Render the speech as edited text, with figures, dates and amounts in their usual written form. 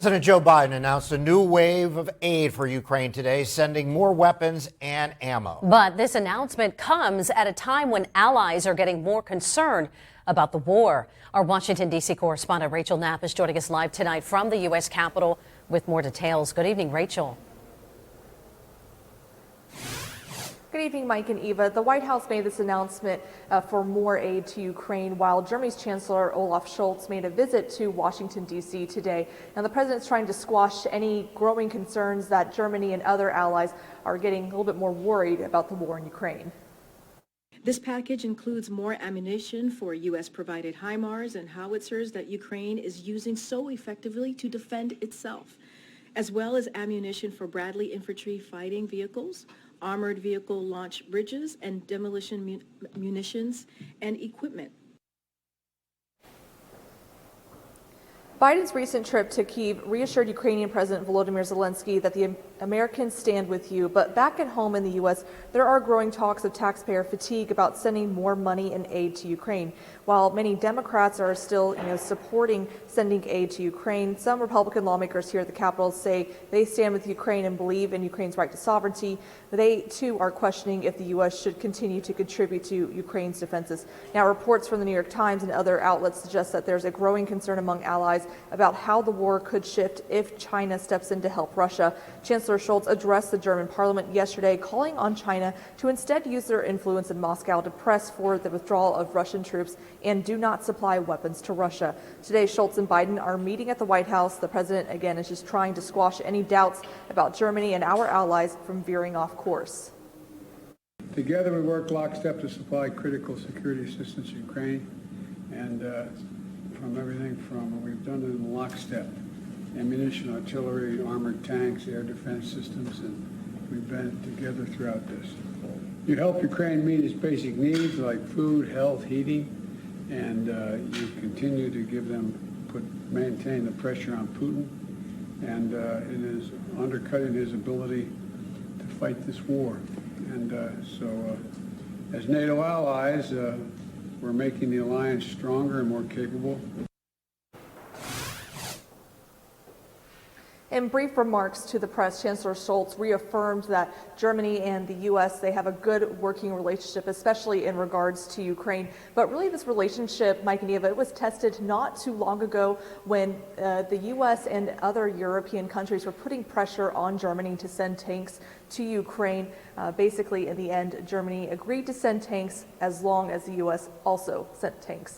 President Joe Biden announced a new wave of aid for Ukraine today, sending more weapons and ammo. But this announcement comes at a time when allies are getting more concerned about the war. Our Washington, D.C. correspondent Rachel Knapp is joining us live tonight from the U.S. Capitol with more details. Good evening, Rachel. Good evening, Mike and Eva. The White House made this announcement for more aid to Ukraine, while Germany's Chancellor Olaf Scholz made a visit to Washington, D.C. today. Now, the president's trying to squash any growing concerns that Germany and other allies are getting a little bit more worried about the war in Ukraine. This package includes more ammunition for U.S.-provided HIMARS and howitzers that Ukraine is using so effectively to defend itself, as well as ammunition for Bradley infantry fighting vehicles, armored vehicle launch bridges, and demolition munitions and equipment. Biden's recent trip to Kyiv reassured Ukrainian President Volodymyr Zelensky that the Americans stand with you. But back at home in the U.S., there are growing talks of taxpayer fatigue about sending more money and aid to Ukraine. While many Democrats are still, supporting sending aid to Ukraine, some Republican lawmakers here at the Capitol say they stand with Ukraine and believe in Ukraine's right to sovereignty. They, too, are questioning if the U.S. should continue to contribute to Ukraine's defenses. Now, reports from the New York Times and other outlets suggest that there's a growing concern among allies about how the war could shift if China steps in to help Russia. Chancellor Scholz addressed the German parliament yesterday, calling on China to instead use their influence in Moscow to press for the withdrawal of Russian troops and do not supply weapons to Russia. Today, Scholz and Biden are meeting at the White House. The president, again, is just trying to squash any doubts about Germany and our allies from veering off course. Together, we work lockstep to supply critical security assistance to Ukraine, and from everything from we've done it in lockstep: ammunition, artillery, armored tanks, air defense systems, and we've been together throughout this. You help Ukraine meet its basic needs like food, health, heating, and you continue to give them, maintain the pressure on Putin, and it is undercutting his ability to fight this war. And so as NATO allies, we're making the alliance stronger and more capable. In brief remarks to the press, Chancellor Scholz reaffirmed that Germany and the U.S., they have a good working relationship, especially in regards to Ukraine. But really this relationship, Mike and Eva, it was tested not too long ago when the U.S. and other European countries were putting pressure on Germany to send tanks to Ukraine. Basically, in the end, Germany agreed to send tanks as long as the U.S. also sent tanks.